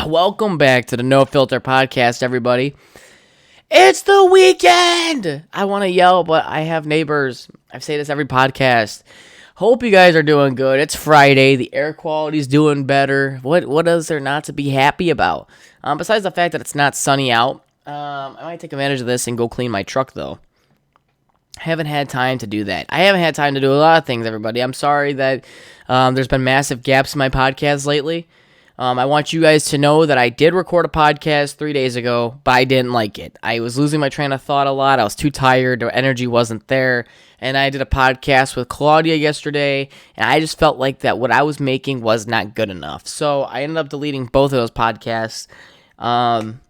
Welcome back to the NoFilter podcast, everybody. It's the weekend! I want to yell, but I have neighbors. I say this every podcast. Hope you guys are doing good. It's Friday. The air quality's doing better. What is there not to be happy about? Besides the fact that it's not sunny out, I might take advantage of this and go clean my truck, though. I haven't had time to do that. I haven't had time to do a lot of things, everybody. I'm sorry that there's been massive gaps in my podcast lately. I want you guys to know that I did record a podcast 3 days ago, but I didn't like it. I was losing my train of thought a lot. I was too tired. The energy wasn't there. And I did a podcast with Claudia yesterday, and I just felt like that what I was making was not good enough. So I ended up deleting both of those podcasts. And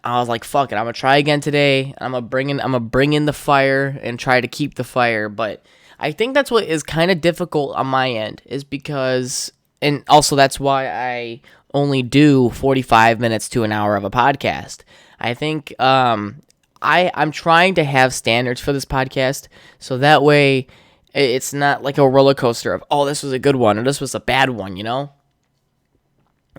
I was like, fuck it, I'm going to try again today. I'm going to bring in the fire and try to keep the fire. But I think that's what is kind of difficult on my end, is because, and also that's why I only do 45 minutes to an hour of a podcast. I think I'm trying to have standards for this podcast, so that way it's not like a roller coaster of, oh, this was a good one or this was a bad one, you know?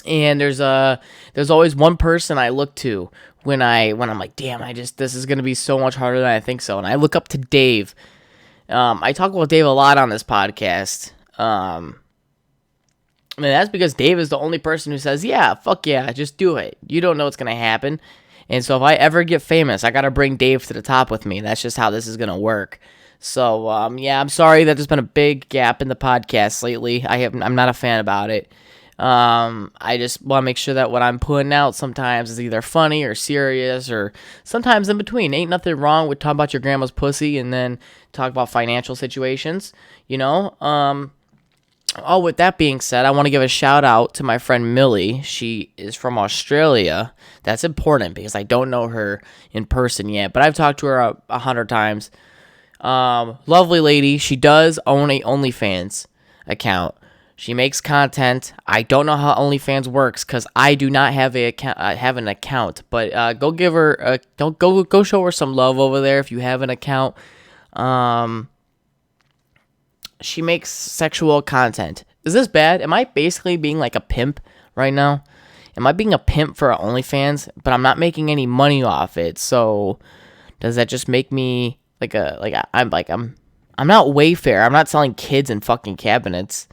And there's always one person I look to when I'm like, damn, this is gonna be so much harder than I think so. And I look up to Dave. I talk about Dave a lot on this podcast. I mean, that's because Dave is the only person who says, yeah, fuck yeah, just do it. You don't know what's gonna happen. And so if I ever get famous, I gotta bring Dave to the top with me. That's just how this is gonna work. So yeah, I'm sorry that there's been a big gap in the podcast lately. I'm not a fan about it. I just want to make sure that what I'm putting out sometimes is either funny or serious or sometimes in between. Ain't nothing wrong with talking about your grandma's pussy and then talk about financial situations, you know? With that being said, I want to give a shout out to my friend Millie. She is from Australia. That's important because I don't know her in person yet, but I've talked to her 100 times. Lovely lady. She does own a OnlyFans account. She makes content. I don't know how OnlyFans works because I do not have an account. But go give her go show her some love over there if you have an account. She makes sexual content. Is this bad? Am I basically being like a pimp right now? Am I being a pimp for OnlyFans? But I'm not making any money off it. So does that just make me I'm not Wayfair. I'm not selling kids in fucking cabinets.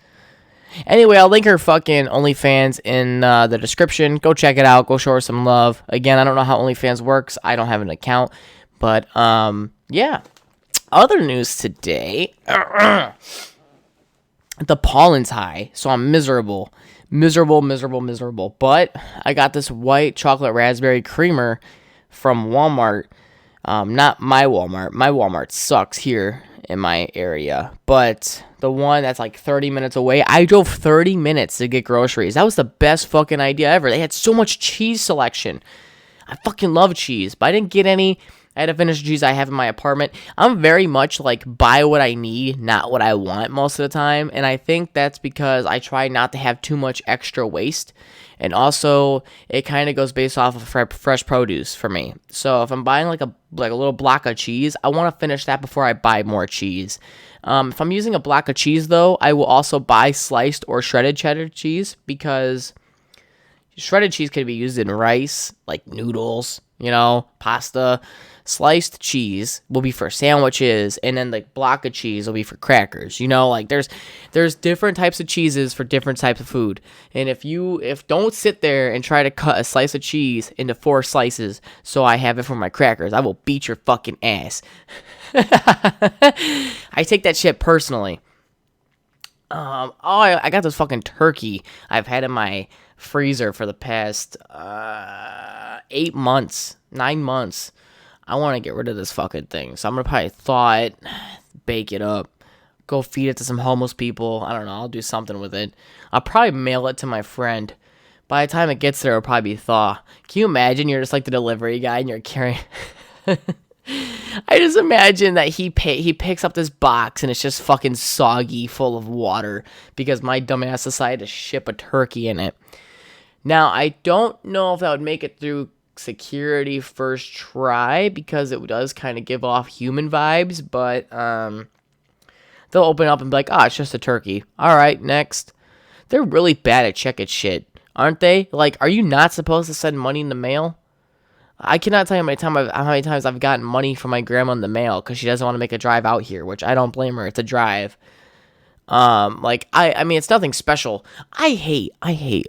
Anyway, I'll link her fucking OnlyFans in the description. Go check it out. Go show her some love. Again, I don't know how OnlyFans works. I don't have an account. But, yeah. Other news today. The pollen's high, so I'm miserable. Miserable. But I got this white chocolate raspberry creamer from Walmart. Not my Walmart. My Walmart sucks here in my area. But the one that's like 30 minutes away, I drove 30 minutes to get groceries. That was the best fucking idea ever. They had so much cheese selection. I fucking love cheese, but I didn't get any. I had to finish the cheese I have in my apartment. I'm very much like buy what I need, not what I want most of the time. And I think that's because I try not to have too much extra waste. And also, it kind of goes based off of fresh produce for me. So if I'm buying like a little block of cheese, I want to finish that before I buy more cheese. If I'm using a block of cheese, though, I will also buy sliced or shredded cheddar cheese because shredded cheese can be used in rice, like noodles, pasta. Sliced cheese will be for sandwiches, and then the block of cheese will be for crackers. There's different types of cheeses for different types of food. And if don't sit there and try to cut a slice of cheese into 4 slices so I have it for my crackers, I will beat your fucking ass. I take that shit personally. I got this fucking turkey I've had in my freezer for the past 8 months, 9 months. I want to get rid of this fucking thing. So I'm going to probably thaw it, bake it up, go feed it to some homeless people. I don't know. I'll do something with it. I'll probably mail it to my friend. By the time it gets there, it'll probably be thaw. Can you imagine you're just like the delivery guy and you're carrying... I just imagine that he picks up this box and it's just fucking soggy, full of water because my dumbass decided to ship a turkey in it. Now, I don't know if that would make it through security first try because it does kind of give off human vibes, but they'll open up and be like, it's just a turkey. All right, next. They're really bad at checking shit. aren't they? Like, are you not supposed to send money in the mail? I cannot tell you how many times I've gotten money from my grandma in the mail because she doesn't want to make a drive out here, which I don't blame her. It's a drive. Like I mean, it's nothing special. I hate.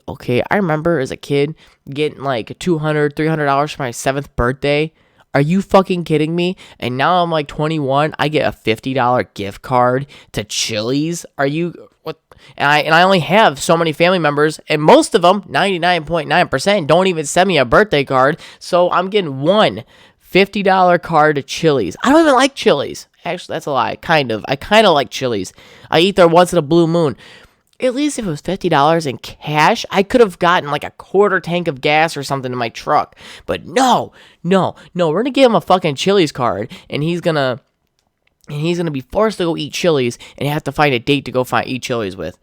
Okay, I remember as a kid getting like $200, $300 for my 7th birthday. Are you fucking kidding me? And now I'm like 21. I get a $50 gift card to Chili's. Are you what? And I only have so many family members, and most of them, 99.9%, don't even send me a birthday card. So I'm getting one $50 card to Chili's. I don't even like Chili's. Actually, that's a lie. Kind of. I kind of like Chili's. I eat there once in a blue moon. At least if it was $50 in cash, I could have gotten like a quarter tank of gas or something in my truck. But no. We're gonna give him a fucking Chili's card, and he's gonna be forced to go eat Chili's, and have to find a date to go eat Chili's with.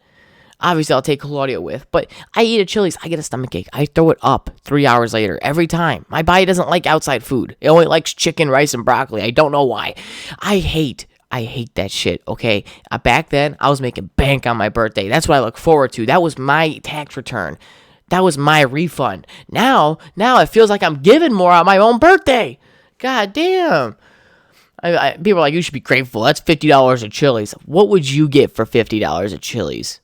Obviously, I'll take Claudia with, but I eat at Chili's, I get a stomachache. I throw it up 3 hours later every time. My body doesn't like outside food. It only likes chicken, rice, and broccoli. I don't know why. I hate that shit, okay? Back then, I was making bank on my birthday. That's what I look forward to. That was my tax return. That was my refund. Now it feels like I'm giving more on my own birthday. God damn. People are like, you should be grateful. That's $50 at Chili's. What would you get for $50 at Chili's?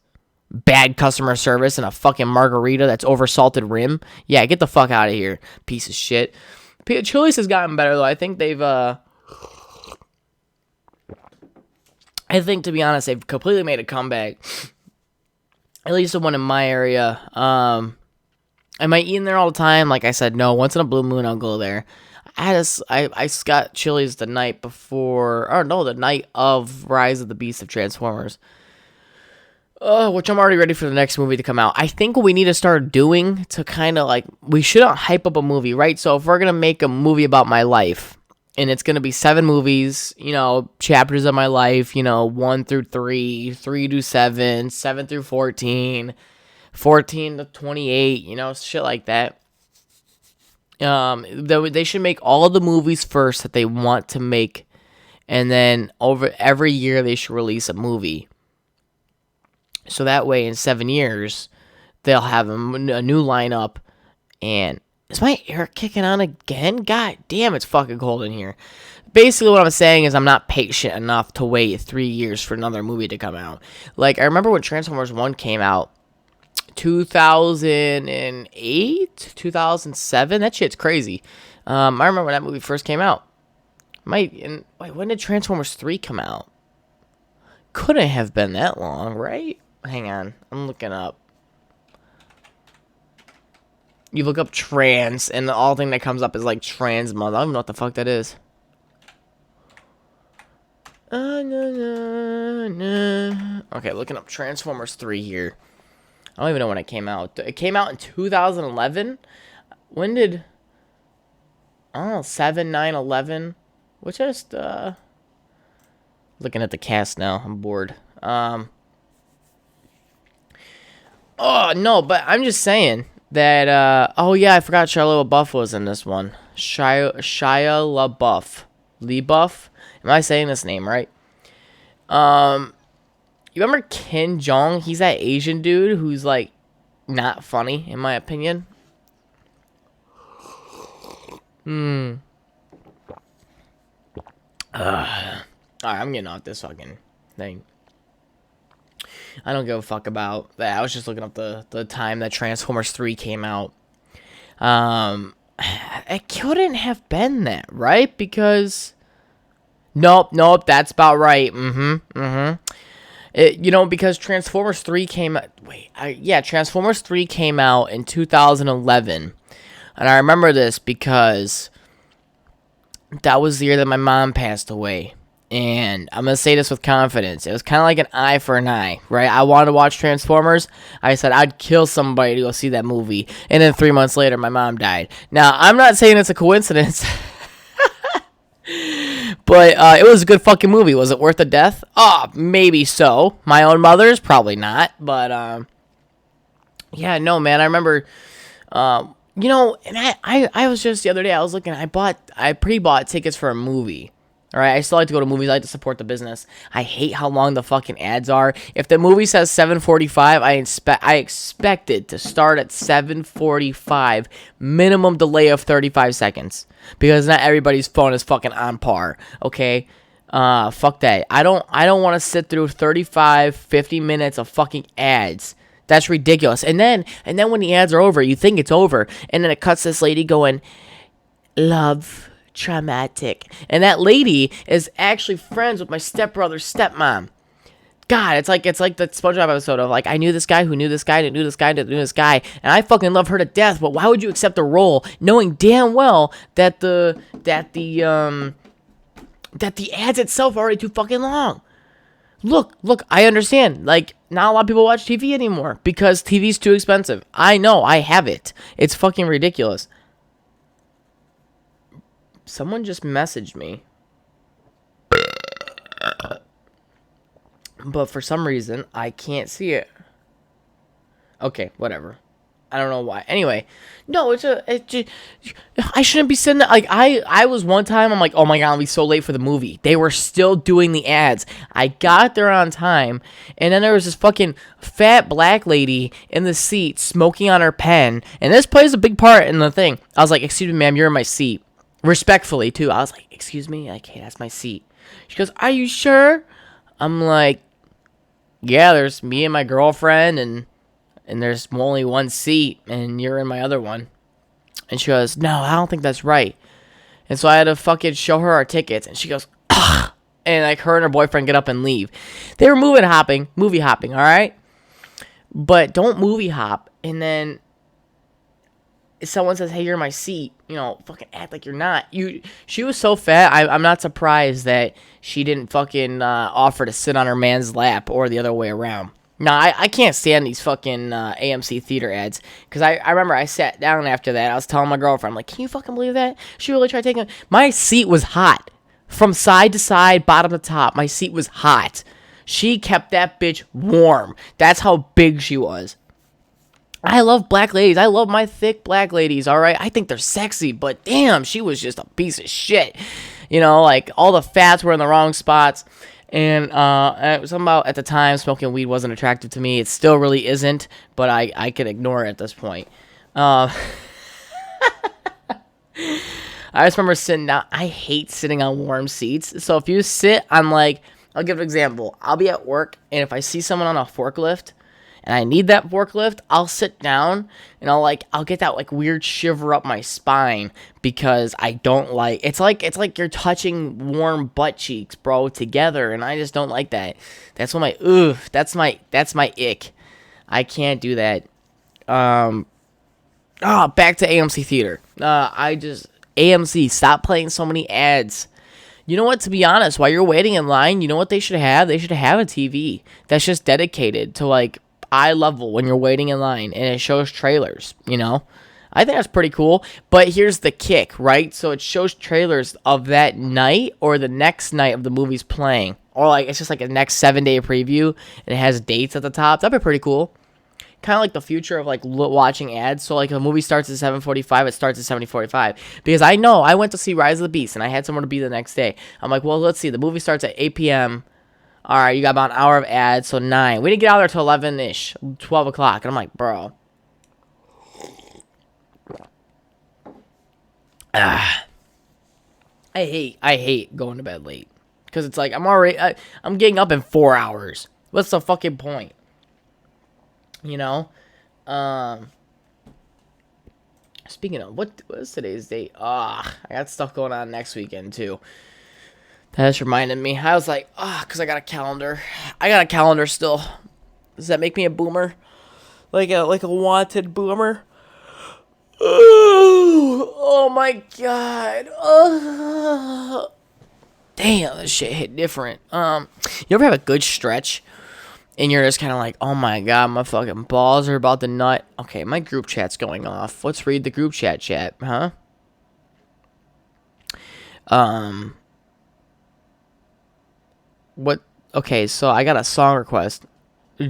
Bad customer service and a fucking margarita that's over-salted rim? Yeah, get the fuck out of here, piece of shit. Chili's has gotten better, though. I think they've, to be honest, they've completely made a comeback. At least the one in my area. Am I eating there all the time? Like I said, no. Once in a blue moon, I'll go there. I got Chili's the night before, the night of Rise of the Beast of Transformers. Which I'm already ready for the next movie to come out. I think what we need to start doing to kind of like, we shouldn't hype up a movie, right? So if we're going to make a movie about my life, and it's going to be 7 movies, chapters of my life, 1 through 3, 3 to 7, 7 through 14, 14 to 28, shit like that. They should make all the movies first that they want to make, and then over every year they should release a movie. So that way, in 7 years, they'll have a new lineup. And is my air kicking on again? God damn, it's fucking cold in here. Basically, what I'm saying is I'm not patient enough to wait 3 years for another movie to come out. Like, I remember when Transformers 1 came out, 2008, 2007. That shit's crazy. I remember when that movie first came out. Wait, when did Transformers 3 come out? Couldn't have been that long, right? Hang on, I'm looking up. You look up trans, and the all thing that comes up is like trans month. I don't even know what the fuck that is. Okay, looking up Transformers 3 here. I don't even know when it came out. It came out in 2011. When did... I don't know, 7, 9, 11. Which just, looking at the cast now. I'm bored. Oh, no, but I'm just saying that, oh, yeah, I forgot Shia LaBeouf was in this one. Shia LaBeouf. LaBeouf? Am I saying this name right? You remember Ken Jeong? He's that Asian dude who's, like, not funny, in my opinion. Alright, I'm getting off this fucking thing. I don't give a fuck about that. I was just looking up the time that Transformers 3 came out. It couldn't have been that, right? Because... Nope, that's about right. Because Transformers 3 came out... Transformers 3 came out in 2011. And I remember this because that was the year that my mom passed away. And I'm going to say this with confidence. It was kind of like an eye for an eye, right? I wanted to watch Transformers. I said I'd kill somebody to go see that movie. And then 3 months later, my mom died. Now, I'm not saying it's a coincidence. But it was a good fucking movie. Was it worth the death? Oh, maybe so. My own mother's? Probably not. But, yeah, no, man. I remember... and I was just the other day, I was looking, I pre-bought tickets for a movie, All right, I still like to go to movies. I like to support the business. I hate how long the fucking ads are. If the movie says 7:45, I expect it to start at 7:45, minimum delay of 35 seconds, because not everybody's phone is fucking on par. Okay, fuck that. I don't want to sit through 35, 50 minutes of fucking ads. That's ridiculous. And then when the ads are over, you think it's over, and then it cuts this lady going, love. Traumatic. And that lady is actually friends with my stepbrother's stepmom. God, it's like the SpongeBob episode of like, I knew this guy who knew this guy that knew this guy that knew this guy, and I fucking love her to death. But why would you accept a role knowing damn well that the ads itself are already too fucking long? Look, I understand. Like, not a lot of people watch TV anymore because TV's too expensive. I know, I have it. It's fucking ridiculous. Someone just messaged me. But for some reason, I can't see it. Okay, whatever. I don't know why. Anyway, no, I shouldn't be sitting there. Like, I was one time, I'm like, oh my God, I'll be so late for the movie. They were still doing the ads. I got there on time, and then there was this fucking fat black lady in the seat smoking on her pen, and this plays a big part in the thing. I was like, excuse me, ma'am, you're in my seat. Respectfully, too. I was like, excuse me? Like, hey, that's my seat. She goes, are you sure? I'm like, yeah, there's me and my girlfriend, and there's only one seat, and you're in my other one. And she goes, no, I don't think that's right. And so I had to fucking show her our tickets, and she goes, ugh. And like, her and her boyfriend get up and leave. They were movie hopping, all right? But don't movie hop, and then if someone says, hey, you're in my seat, you know, fucking act like you're not. She was so fat, I'm not surprised that she didn't fucking offer to sit on her man's lap or the other way around. Now, I can't stand these fucking AMC theater ads, because I remember I sat down after that. I was telling my girlfriend, I'm like, can you fucking believe that? She really tried taking it. My seat was hot. From side to side, bottom to top, my seat was hot. She kept that bitch warm. That's how big she was. I love black ladies. I love my thick black ladies, all right? I think they're sexy, but damn, she was just a piece of shit. You know, like, all the fats were in the wrong spots. And it was something about, at the time, smoking weed wasn't attractive to me. It still really isn't, but I could ignore it at this point. I just remember sitting down. I hate sitting on warm seats. So if you sit on, like, I'll give an example. I'll be at work, and if I see someone on a forklift, and I need that forklift, I'll sit down, and I'll get that, like, weird shiver up my spine, because I don't like, it's like you're touching warm butt cheeks, bro, together, and I just don't like that. That's what that's my ick. I can't do that. Back to AMC Theater. AMC, stop playing so many ads. You know what, to be honest, while you're waiting in line, you know what they should have? They should have a TV that's just dedicated to, like, eye level when you're waiting in line, and it shows trailers, you know? I think that's pretty cool, but here's the kick, right? So it shows trailers of that night or the next night of the movie's playing, or like it's just like a next 7-day preview, and it has dates at the top. That'd be pretty cool. Kind of like the future of like watching ads. So like if a movie starts at 7:45, it starts at 7:45, because I know I went to see Rise of the Beast, and I had somewhere to be the next day. I'm like, well, let's see, the movie starts at 8 p.m. All right, you got about an hour of ads, so 9. We didn't get out there till 11-ish, 12 o'clock. And I'm like, bro. I hate going to bed late. Because it's like, I'm getting up in 4 hours. What's the fucking point? You know? Speaking of, what's today's date? I got stuff going on next weekend, too. That just reminded me. I was like, because I got a calendar. I got a calendar still. Does that make me a boomer? Like a wanted boomer? Oh my God. Damn, this shit hit different. You ever have a good stretch, and you're just kind of like, oh my God, my fucking balls are about to nut. Okay, my group chat's going off. Let's read the group chat, huh? What? Okay, so I got a song request.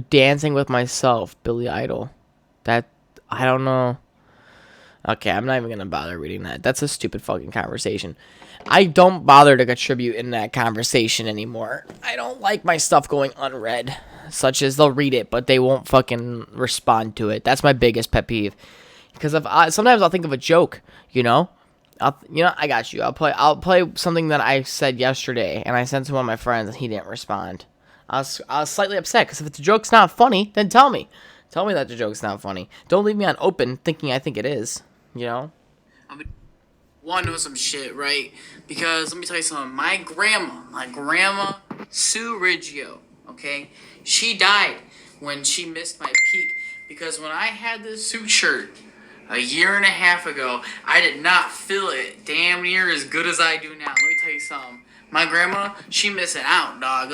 Dancing with Myself, Billy Idol. That, I don't know. Okay, I'm not even gonna bother reading that. That's a stupid fucking conversation. I don't bother to contribute in that conversation anymore. I don't like my stuff going unread. Such as they'll read it, but they won't fucking respond to it. That's my biggest pet peeve. Because sometimes I'll think of a joke, you know? I got you. I'll play something that I said yesterday, and I sent to one of my friends, and he didn't respond. I was slightly upset, because if the joke's not funny, then tell me. Tell me that the joke's not funny. Don't leave me on open thinking I think it is, you know? I want to know some shit, right? Because let me tell you something. My grandma, Sue Riggio, okay? She died when she missed my peak. Because when I had this suit shirt a year and a half ago, I did not feel it damn near as good as I do now. Let me tell you something. My grandma, she missing out, dog.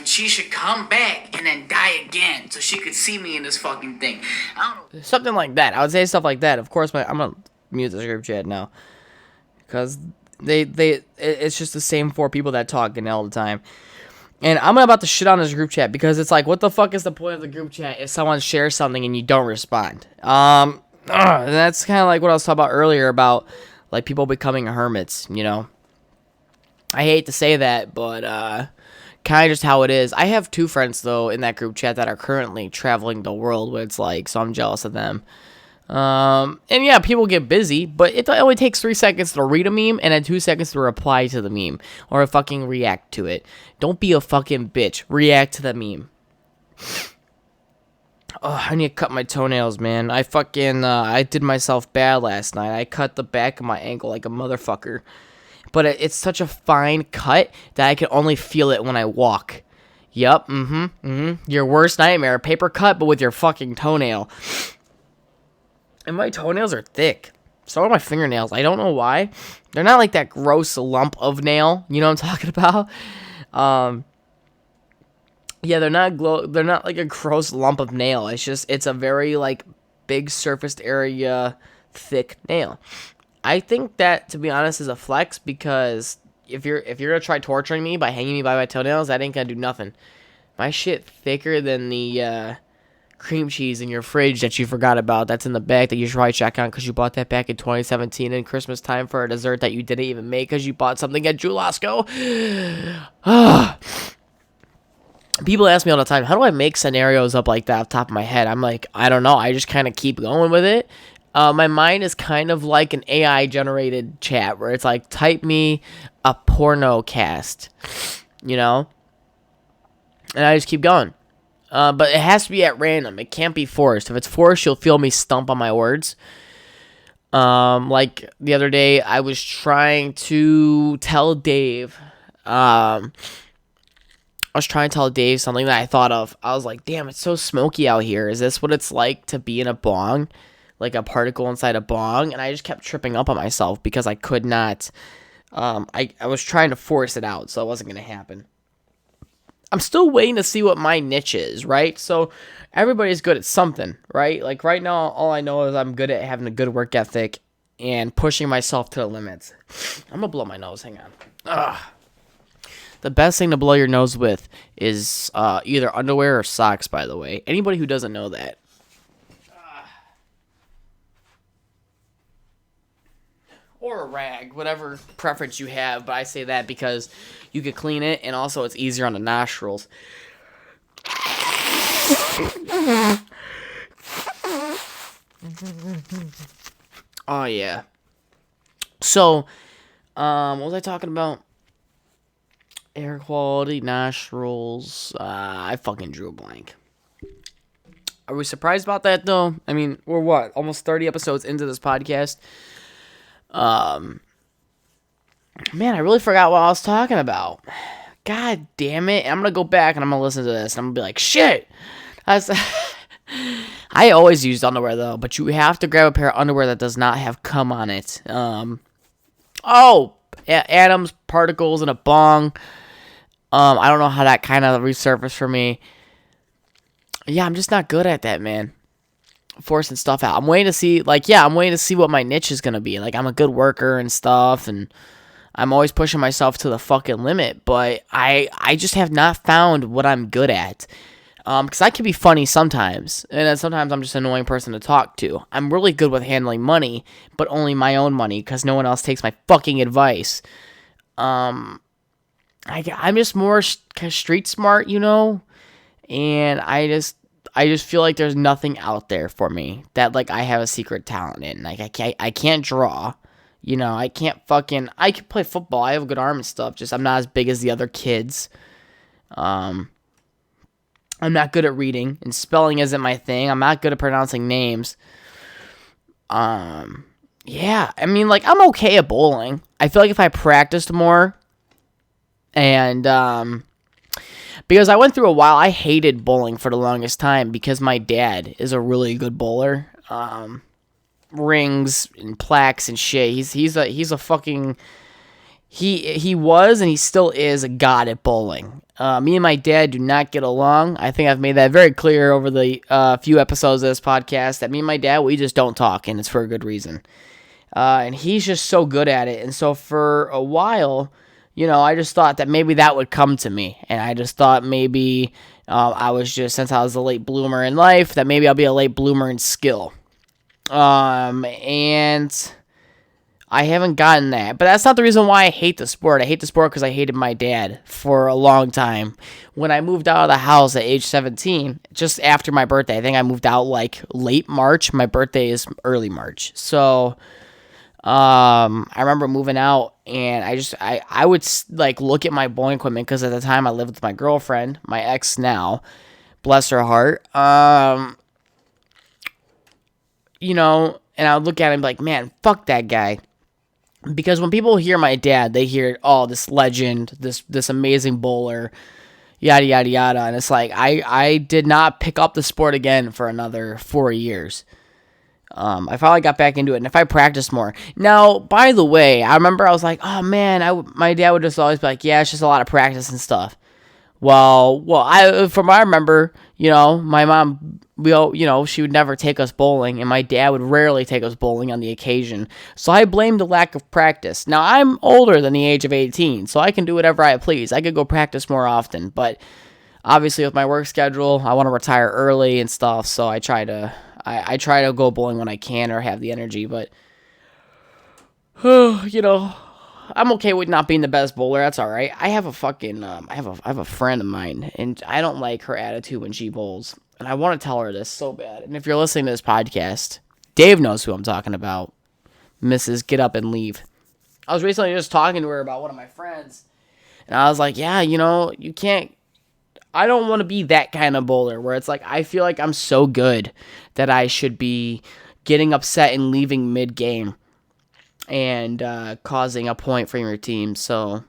She should come back and then die again so she could see me in this fucking thing. I don't know. Something like that. I would say stuff like that. Of course, I'm gonna mute this group chat now. Because it's just the same four people that talk all the time. And I'm about to shit on this group chat because it's like, what the fuck is the point of the group chat if someone shares something and you don't respond? That's kind of like what I was talking about earlier about like people becoming hermits, you know? I hate to say that, but kind of just how it is. I have 2 friends, though, in that group chat that are currently traveling the world, what it's like, so I'm jealous of them. And yeah, people get busy, but it only takes 3 seconds to read a meme and then 2 seconds to reply to the meme or fucking react to it. Don't be a fucking bitch. React to the meme. Oh, I need to cut my toenails, man. I did myself bad last night. I cut the back of my ankle like a motherfucker. But it's such a fine cut that I can only feel it when I walk. Yup, Your worst nightmare, paper cut, but with your fucking toenail. And my toenails are thick. So are my fingernails. I don't know why. They're not like that gross lump of nail. You know what I'm talking about? Yeah, they're not like a gross lump of nail. It's a very like big surfaced area, thick nail. I think that, to be honest, is a flex because if you're gonna try torturing me by hanging me by my toenails, that ain't gonna do nothing. My shit thicker than the cream cheese in your fridge that you forgot about. That's in the bag that you should probably check on because you bought that back in 2017 in Christmas time for a dessert that you didn't even make because you bought something at Julasco. People ask me all the time, how do I make scenarios up like that off the top of my head? I'm like, I don't know. I just kind of keep going with it. My mind is kind of like an AI-generated chat where it's like, type me a porno cast, you know? And I just keep going. But it has to be at random. It can't be forced. If it's forced, you'll feel me stump on my words. Like the other day, I was trying to tell Dave, something that I thought of. I was like, damn, it's so smoky out here. Is this what it's like to be in a bong? Like a particle inside a bong? And I just kept tripping up on myself because I could not. I was trying to force it out, so it wasn't going to happen. I'm still waiting to see what my niche is, right? So everybody's good at something, right? Like right now, all I know is I'm good at having a good work ethic and pushing myself to the limits. I'm going to blow my nose. Hang on. Ugh. The best thing to blow your nose with is either underwear or socks, by the way. Anybody who doesn't know that. Or a rag, whatever preference you have, but I say that because you can clean it, and also it's easier on the nostrils. Oh, yeah. So, what was I talking about? Air quality, nostrils. I fucking drew a blank. Are we surprised about that, though? I mean, we're what? Almost 30 episodes into this podcast. Man, I really forgot what I was talking about. God damn it. I'm gonna go back and I'm gonna listen to this and I'm gonna be like, shit! I always used underwear, though, but you have to grab a pair of underwear that does not have cum on it. Atoms, particles, and a bong. I don't know how that kind of resurfaced for me. Yeah, I'm just not good at that, man. Forcing stuff out. I'm waiting to see, I'm waiting to see what my niche is going to be. Like, I'm a good worker and stuff, and I'm always pushing myself to the fucking limit, but I just have not found what I'm good at. Because I can be funny sometimes, and then sometimes I'm just an annoying person to talk to. I'm really good with handling money, but only my own money, because no one else takes my fucking advice. I'm just more street smart, and I just feel like there's nothing out there for me that like I have a secret talent in. Like I can't draw. I I can play football. I have a good arm and stuff. Just I'm not as big as the other kids. I'm not good at reading, and spelling isn't my thing. I'm not good at pronouncing names. Yeah, I mean, like, I'm okay at bowling. I feel like if I practiced more, and, because I went through a while, I hated bowling for the longest time, because my dad is a really good bowler. Rings and plaques and shit. He's a fucking... He was and he still is a god at bowling. Me and my dad do not get along. I think I've made that very clear over the few episodes of this podcast that me and my dad, we just don't talk, and it's for a good reason. And he's just so good at it. And so for a while, I just thought that maybe that would come to me. And I just thought maybe since I was a late bloomer in life, that maybe I'll be a late bloomer in skill. And I haven't gotten that, but that's not the reason why I hate the sport. I hate the sport because I hated my dad for a long time. When I moved out of the house at age 17, just after my birthday, I think I moved out like late March. My birthday is early March. So, I remember moving out, and I would like look at my bowling equipment, because at the time I lived with my girlfriend, my ex now, bless her heart. And I would look at him like, man, fuck that guy. Because when people hear my dad, they hear, oh, this legend, this amazing bowler, yada, yada, yada. And it's like, I did not pick up the sport again for another 4 years. I finally got back into it, and if I practiced more. Now, by the way, I remember I was like, oh, man, my dad would just always be like, yeah, it's just a lot of practice and stuff. From what I remember, my mom, she would never take us bowling, and my dad would rarely take us bowling on the occasion. So I blamed the lack of practice. Now, I'm older than the age of 18, so I can do whatever I please. I could go practice more often, but obviously with my work schedule, I want to retire early and stuff, so I try to go bowling when I can or have the energy, but, I'm okay with not being the best bowler. That's all right. I have a fucking I have a friend of mine, and I don't like her attitude when she bowls, and I want to tell her this so bad. And if you're listening to this podcast, Dave knows who I'm talking about. Mrs. Get Up and Leave. I was recently just talking to her about one of my friends, and I was like, yeah, you can't. I don't want to be that kind of bowler where it's like I feel like I'm so good that I should be getting upset and leaving mid-game and causing a point for your team. So,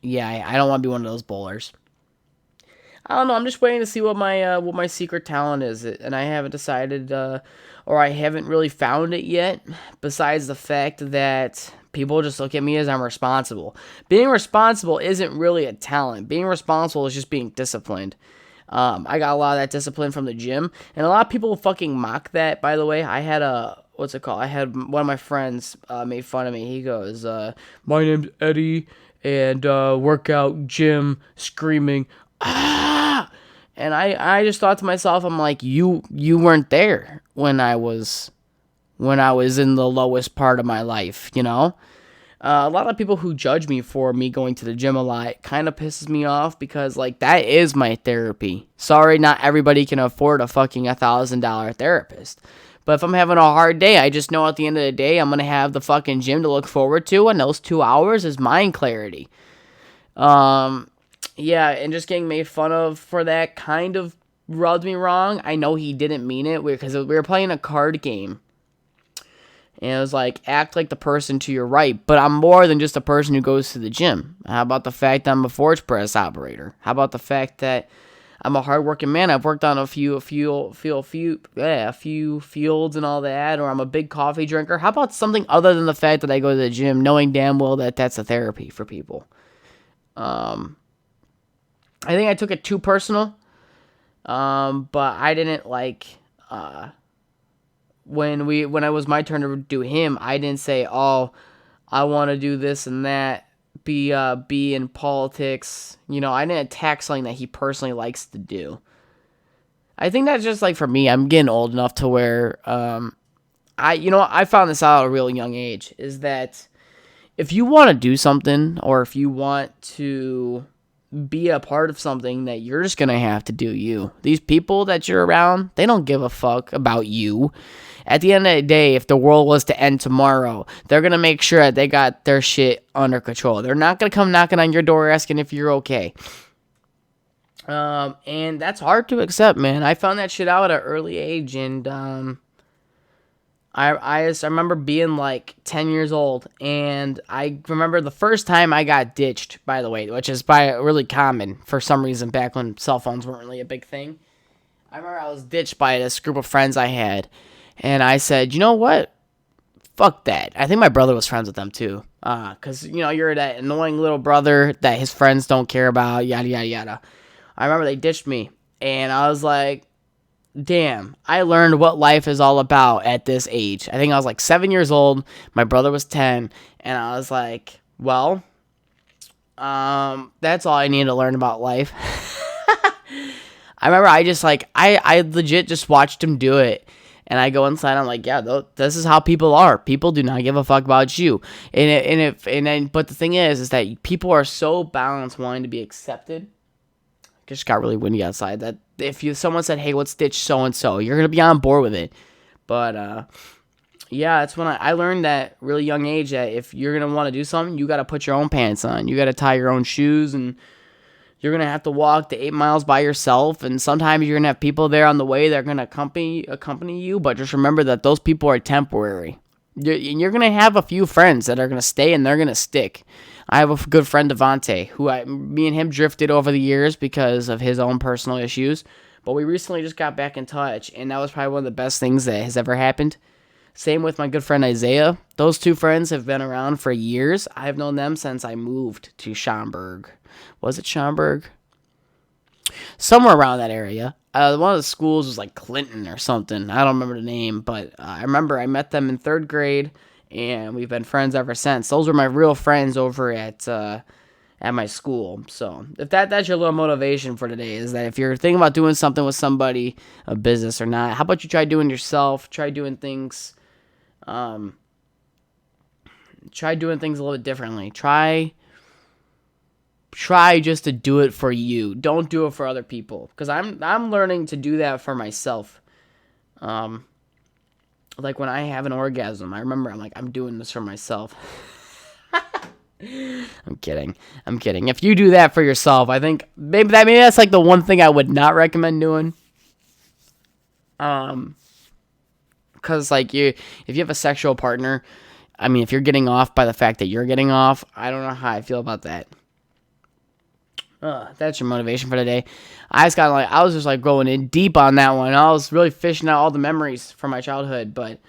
yeah, I don't want to be one of those bowlers. I don't know. I'm just waiting to see what my secret talent is, and I haven't decided, or I haven't really found it yet. Besides the fact that people just look at me as I'm responsible. Being responsible isn't really a talent. Being responsible is just being disciplined. I got a lot of that discipline from the gym, and a lot of people fucking mock that. By the way, I had what's it called? I had one of my friends made fun of me. He goes, my name's Eddie, and workout, gym, screaming, ah! And I just thought to myself, I'm like, you weren't there when I was in the lowest part of my life, A lot of people who judge me for me going to the gym a lot kind of pisses me off, because, like, that is my therapy. Sorry, not everybody can afford a fucking $1,000 therapist. But if I'm having a hard day, I just know at the end of the day, I'm going to have the fucking gym to look forward to, and those 2 hours is mind clarity. Yeah, and just getting made fun of for that kind of rubbed me wrong. I know he didn't mean it, because we were playing a card game. And it was like, act like the person to your right, but I'm more than just a person who goes to the gym. How about the fact that I'm a forge press operator? How about the fact that I'm a hardworking man? I've worked on a few fields and all that, or I'm a big coffee drinker. How about something other than the fact that I go to the gym, knowing damn well that that's a therapy for people? I think I took it too personal, but I didn't like. When it was my turn to do him, I didn't say, oh, I want to do this and that be in politics. You know, I didn't attack something that he personally likes to do. I think that's just like for me. I'm getting old enough to where I found this out at a real young age, is that if you want to do something, or if you want to be a part of something, that you're just gonna have to do you. These people that you're around, they don't give a fuck about you. At the end of the day, if the world was to end tomorrow, they're gonna make sure that they got their shit under control. They're not gonna come knocking on your door asking if you're okay. And that's hard to accept, man. I found that shit out at an early age, and I remember being like 10 years old, and I remember the first time I got ditched, by the way, which is really common for some reason back when cell phones weren't really a big thing. I remember I was ditched by this group of friends I had, and I said, you know what? Fuck that. I think my brother was friends with them too. Because, you know, you're that annoying little brother that his friends don't care about, yada, yada, yada. I remember they ditched me, and I was like, damn, I learned what life is all about at this age. I think I was like 7 years old. My brother was 10. And I was like, well, that's all I need to learn about life. I remember I legit just watched him do it. And I go inside, I'm like, yeah, this is how people are. People do not give a fuck about you. But the thing is that people are so balanced wanting to be accepted. It just got really windy outside, that if someone said, hey, let's ditch so-and-so, you're going to be on board with it. But, yeah, that's when I learned that really young age, that if you're going to want to do something, you got to put your own pants on. You got to tie your own shoes, and you're going to have to walk the 8 miles by yourself. And sometimes you're going to have people there on the way that are going to accompany you. But just remember that those people are temporary. You're going to have a few friends that are going to stay, and they're going to stick. I have a good friend, Devontae, who me and him drifted over the years because of his own personal issues. But we recently just got back in touch, and that was probably one of the best things that has ever happened. Same with my good friend Isaiah. Those two friends have been around for years. I've known them since I moved to Schaumburg. Was it Schaumburg? Somewhere around that area. One of the schools was like Clinton or something. I don't remember the name, but I remember I met them in 3rd grade, and we've been friends ever since. Those were my real friends over at my school. So if that's your little motivation for today, is that if you're thinking about doing something with somebody, a business or not, how about you try doing yourself? Try doing things. Try doing things a little bit differently. Try just to do it for you. Don't do it for other people. Because I'm learning to do that for myself. Like when I have an orgasm, I remember I'm doing this for myself. I'm kidding. If you do that for yourself, I think maybe that's like the one thing I would not recommend doing. Because like if you have a sexual partner, I mean, if you're getting off by the fact that you're getting off, I don't know how I feel about that. That's your motivation for today. I was just going in deep on that one. I was really fishing out all the memories from my childhood, but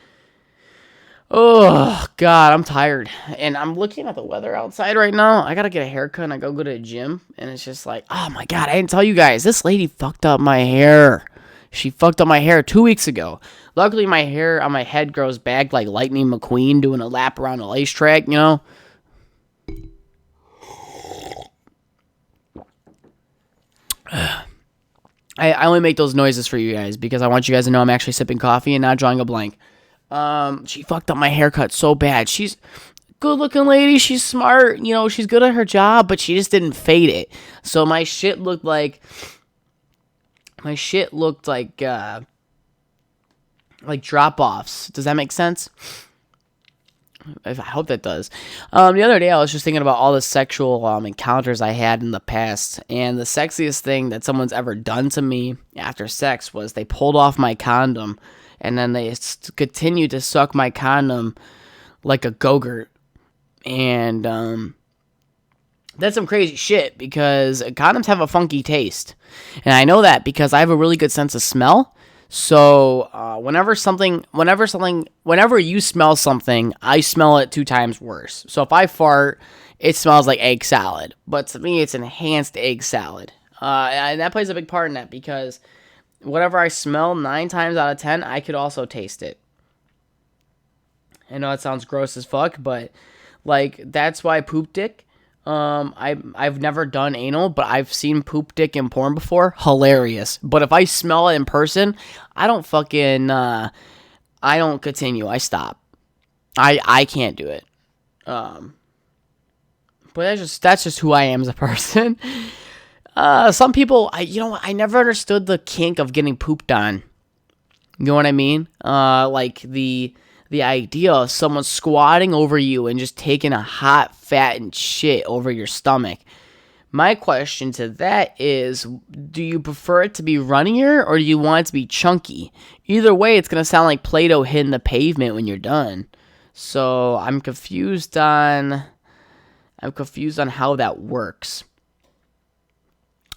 oh God, I'm tired. And I'm looking at the weather outside right now. I gotta get a haircut, and I go to the gym, and it's just like, oh my God, I didn't tell you guys. This lady fucked up my hair. She fucked up my hair 2 weeks ago. Luckily, my hair on my head grows back like Lightning McQueen doing a lap around a racetrack, you know? I only make those noises for you guys because I want you guys to know I'm actually sipping coffee and not drawing a blank. She fucked up my haircut so bad. She's a good-looking lady. She's smart. You know, she's good at her job, but she just didn't fade it. So my shit looked like drop-offs. Does that make sense? I hope that does. The other day I was just thinking about all the sexual encounters I had in the past, and the sexiest thing that someone's ever done to me after sex was they pulled off my condom, and then they continued to suck my condom like a Go-Gurt. And that's some crazy shit, because condoms have a funky taste, and I know that because I have a really good sense of smell. So whenever you smell something, I smell it 2 times worse. So if I fart, it smells like egg salad. But to me, it's enhanced egg salad. And that plays a big part in that, because whatever I smell 9 times out of 10, I could also taste it. I know it sounds gross as fuck, but like that's why poop dick I've never done anal, but I've seen poop dick in porn before. Hilarious. But if I smell it in person, I don't fucking I don't continue. I stop. I can't do it. But that's just who I am as a person. Some people, I never understood the kink of getting pooped on. You know what I mean? Like the idea of someone squatting over you and just taking a hot, fattened shit over your stomach. My question to that is, do you prefer it to be runnier or do you want it to be chunky? Either way, it's going to sound like Play-Doh hitting the pavement when you're done. So I'm confused on how that works.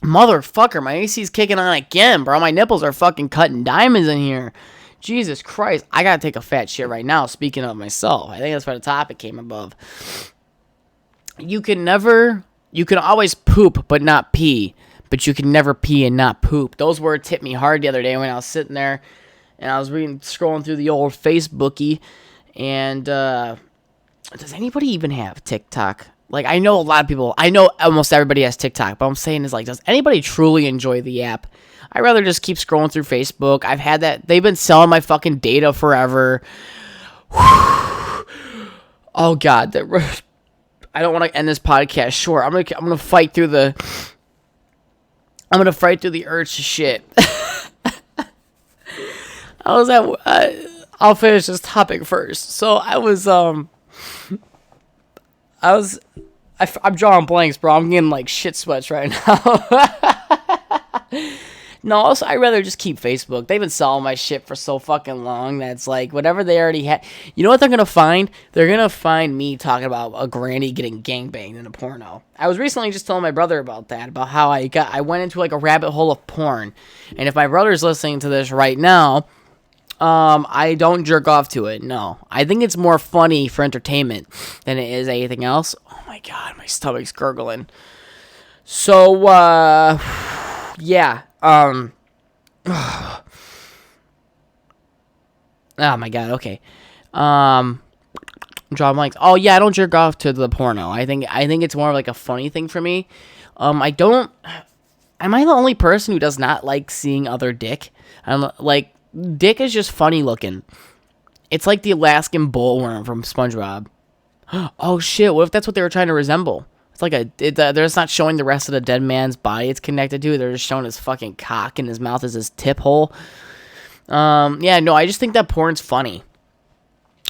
Motherfucker, my AC's kicking on again, bro. My nipples are fucking cutting diamonds in here. Jesus Christ, I gotta take a fat shit right now, speaking of myself. I think that's why the topic came above. You can always poop but not pee, but you can never pee and not poop. Those words hit me hard the other day when I was sitting there and I was scrolling through the old Facebooky, and does anybody even have TikTok? Like, I know almost everybody has TikTok, but I'm saying is, like, does anybody truly enjoy the app? I'd rather just keep scrolling through Facebook. I've had that. They've been selling my fucking data forever. Oh, God. I don't want to end this podcast short. I'm gonna fight through the urge to shit. I'll finish this topic first. So I'm drawing blanks, bro. I'm getting like shit sweats right now. No, also, I'd rather just keep Facebook. They've been selling my shit for so fucking long that's like whatever they already had. You know what they're gonna find? They're gonna find me talking about a granny getting gangbanged in a porno. I was recently just telling my brother about that, about how I went into like a rabbit hole of porn. And if my brother's listening to this right now, I don't jerk off to it. No, I think it's more funny for entertainment than it is anything else. Oh my God, my stomach's gurgling. So, yeah. Oh my God. Okay. Draw blanks. Oh yeah, I don't jerk off to the porno. I think it's more of like a funny thing for me. Am I the only person who does not like seeing other dick? Like, dick is just funny looking. It's like the Alaskan bullworm from SpongeBob. Oh shit, what if that's what they were trying to resemble? It's like they're just not showing the rest of the dead man's body it's connected to. They're just showing his fucking cock and his mouth is his tip hole. Yeah, no, I just think that porn's funny.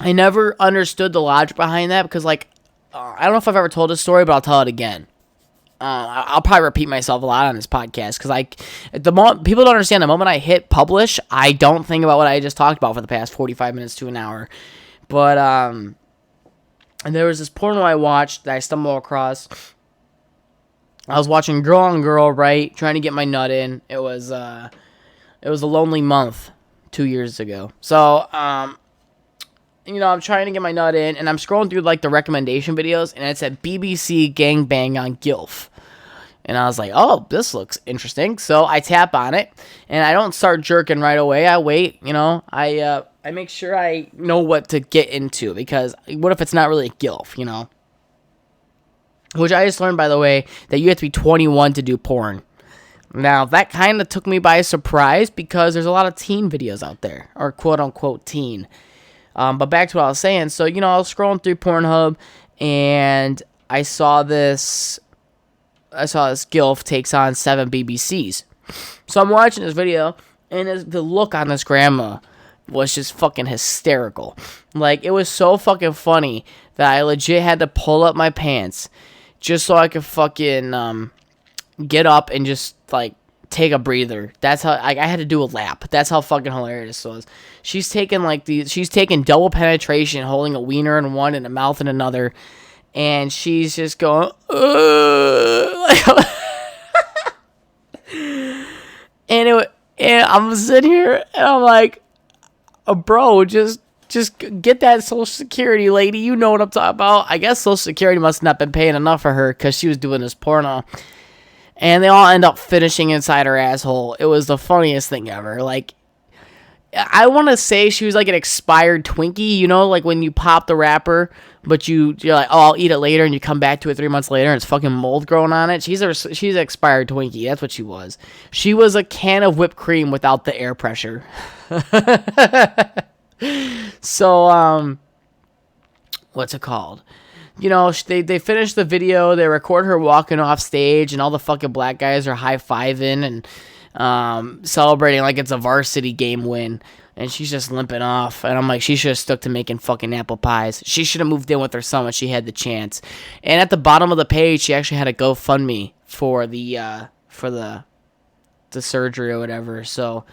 I never understood the logic behind that because, like, I don't know if I've ever told this story, but I'll tell it again. I'll probably repeat myself a lot on this podcast because people don't understand the moment I hit publish, I don't think about what I just talked about for the past 45 minutes to an hour. But, and there was this porno I watched that I stumbled across. I was watching Girl on Girl, right? Trying to get my nut in. It was a lonely month 2 years ago. So, I'm trying to get my nut in, and I'm scrolling through, like, the recommendation videos, and it said BBC gangbang on GILF. And I was like, oh, this looks interesting. So I tap on it, and I don't start jerking right away. I wait, I make sure I know what to get into, because what if it's not really a GILF, Which I just learned, by the way, that you have to be 21 to do porn. Now, that kind of took me by surprise, because there's a lot of teen videos out there, or quote-unquote teen. But back to what I was saying. So, I was scrolling through Pornhub, and I saw this GILF takes on 7 BBCs. So I'm watching this video, and the look on this grandma was just fucking hysterical. Like, it was so fucking funny that I legit had to pull up my pants just so I could fucking get up and just, like, take a breather. That's how I had to do a lap. That's how fucking hilarious this was. She's taking double penetration, holding a wiener in one and a mouth in another, and she's just going, and I'm sitting here and I'm like, bro, just get that Social Security, lady. You know what I'm talking about. I guess Social Security must not been paying enough for her because she was doing this porno. And they all end up finishing inside her asshole. It was the funniest thing ever. Like, I want to say she was like an expired Twinkie, you know, like when you pop the wrapper, but you're like, oh, I'll eat it later, and you come back to it 3 months later, and it's fucking mold growing on it. She's an expired Twinkie. That's what she was. She was a can of whipped cream without the air pressure. So, what's it called? You know, they finish the video, they record her walking off stage, and all the fucking black guys are high-fiving and celebrating like it's a varsity game win, and she's just limping off, and I'm like, she should have stuck to making fucking apple pies. She should have moved in with her son when she had the chance. And at the bottom of the page, she actually had a GoFundMe for the surgery or whatever, so...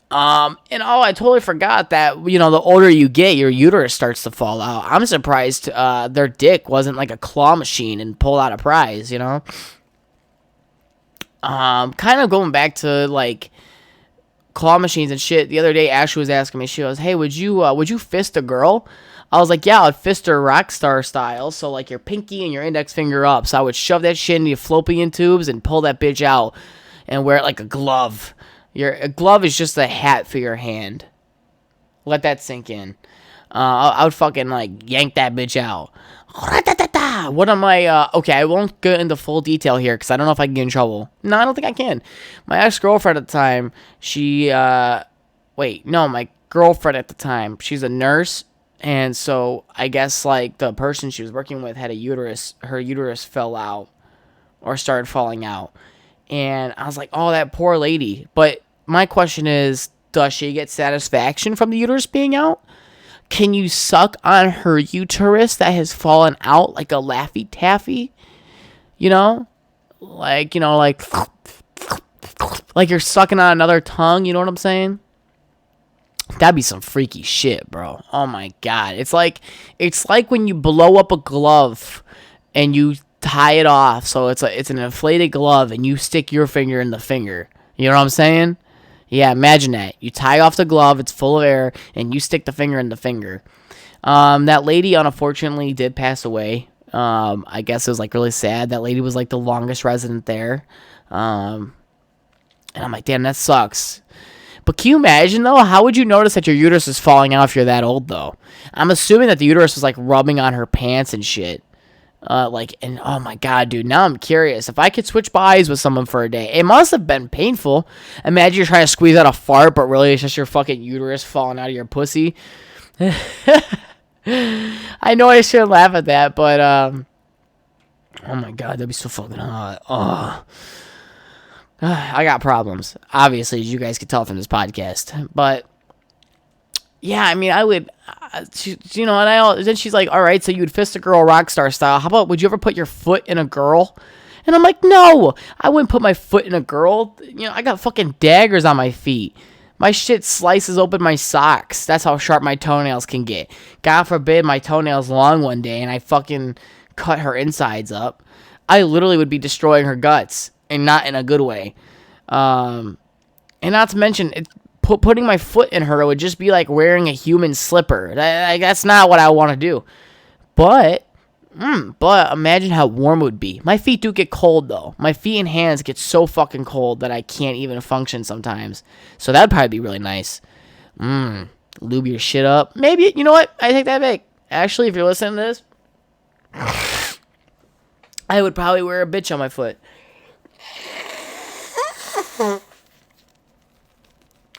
and I totally forgot that, you know, the older you get, your uterus starts to fall out. I'm surprised their dick wasn't like a claw machine and pulled out a prize, you know? Kind of going back to, like, claw machines and shit. The other day, Ashley was asking me, she goes, hey, would you fist a girl? I was like, yeah, I'd fist her rock star style, so, like, your pinky and your index finger up. So I would shove that shit into your fallopian tubes and pull that bitch out and wear it like a glove. A glove is just a hat for your hand. Let that sink in. I would fucking, like, yank that bitch out. What am I, okay, I won't get into full detail here, because I don't know if I can get in trouble. No, I don't think I can. My ex-girlfriend at the time, my girlfriend at the time, she's a nurse, and so, I guess, like, the person she was working with had her uterus fell out, or started falling out. And I was like, oh, that poor lady. But my question is, does she get satisfaction from the uterus being out? Can you suck on her uterus that has fallen out like a Laffy Taffy? You know? Like you're sucking on another tongue, you know what I'm saying? That'd be some freaky shit, bro. Oh my god. It's like when you blow up a glove and you tie it off, so it's an inflated glove, and you stick your finger in the finger. You know what I'm saying? Yeah, imagine that. You tie off the glove, it's full of air, and you stick the finger in the finger. That lady, unfortunately, did pass away. I guess it was, like, really sad. That lady was, like, the longest resident there. And I'm like, damn, that sucks. But can you imagine, though? How would you notice that your uterus is falling out if you're that old, though? I'm assuming that the uterus was, like, rubbing on her pants and shit. And oh my god, dude, now I'm curious. If I could switch bodies with someone for a day, it must have been painful. Imagine you're trying to squeeze out a fart, but really it's just your fucking uterus falling out of your pussy. I know I shouldn't laugh at that, but, oh my god, that'd be so fucking hot. Oh. I got problems, obviously, as you guys can tell from this podcast, but... Yeah, I mean, I would, you know, and then she's like, all right, so you would fist a girl rock star style. How about, would you ever put your foot in a girl? And I'm like, no, I wouldn't put my foot in a girl. You know, I got fucking daggers on my feet. My shit slices open my socks. That's how sharp my toenails can get. God forbid my toenails long one day and I fucking cut her insides up. I literally would be destroying her guts, and not in a good way. And not to mention, putting my foot in her would just be like wearing a human slipper. That's not what I want to do. But imagine how warm it would be. My feet do get cold, though. My feet and hands get so fucking cold that I can't even function sometimes. So that'd probably be really nice. Lube your shit up. Maybe, you know what? I take that back. Actually, if you're listening to this, I would probably wear a bitch on my foot.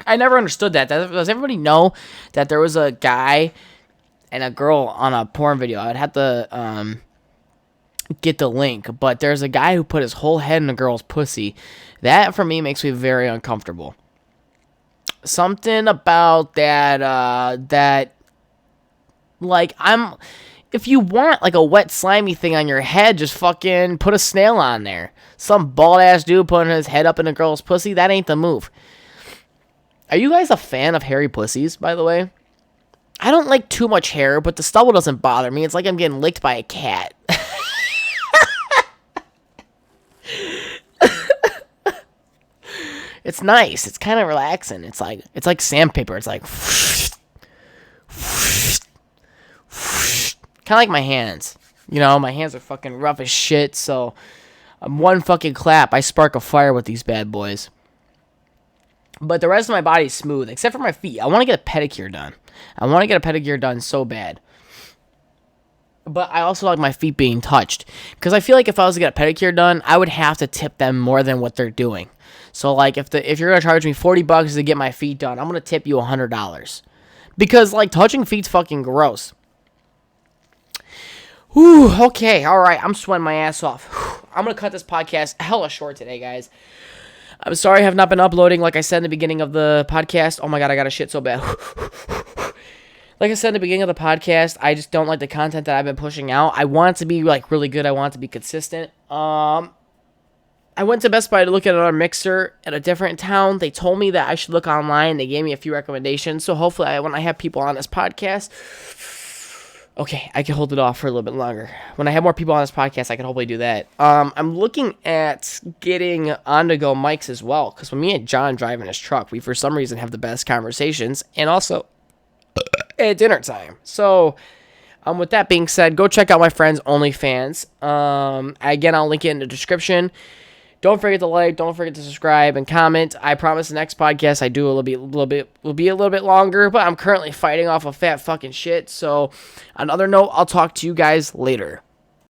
I never understood that. Does everybody know that there was a guy and a girl on a porn video? I'd have to get the link, but there's a guy who put his whole head in a girl's pussy. That, for me, makes me very uncomfortable. Something about that, like, if you want, like, a wet, slimy thing on your head, just fucking put a snail on there. Some bald-ass dude putting his head up in a girl's pussy, that ain't the move. Are you guys a fan of hairy pussies, by the way? I don't like too much hair, but the stubble doesn't bother me. It's like I'm getting licked by a cat. It's nice. It's kind of relaxing. It's like sandpaper. It's like... kind of like my hands. You know, my hands are fucking rough as shit, so... one fucking clap, I spark a fire with these bad boys. But the rest of my body is smooth, except for my feet. I want to get a pedicure done. I want to get a pedicure done so bad. But I also like my feet being touched. Because I feel like if I was to get a pedicure done, I would have to tip them more than what they're doing. So, like, if you're going to charge me $40 to get my feet done, I'm going to tip you $100. Because, like, touching feet's fucking gross. Whew, okay, alright, I'm sweating my ass off. Whew, I'm going to cut this podcast hella short today, guys. I'm sorry I have not been uploading, like I said in the beginning of the podcast. Oh my god, I got a shit so bad. Like I said in the beginning of the podcast, I just don't like the content that I've been pushing out. I want it to be, like, really good. I want it to be consistent. I went to Best Buy to look at another mixer at a different town. They told me that I should look online. They gave me a few recommendations. So hopefully when I have people on this podcast, okay, I can hold it off for a little bit longer. When I have more people on this podcast, I can hopefully do that. I'm looking at getting on-the-go mics as well. Because when me and John drive in his truck, we for some reason have the best conversations. And also at dinner time. So, with that being said, go check out my friend's OnlyFans. Again, I'll link it in the description. Don't forget to like, don't forget to subscribe and comment. I promise the next podcast I do will be a little bit longer, but I'm currently fighting off a fat fucking shit. So, on another note, I'll talk to you guys later.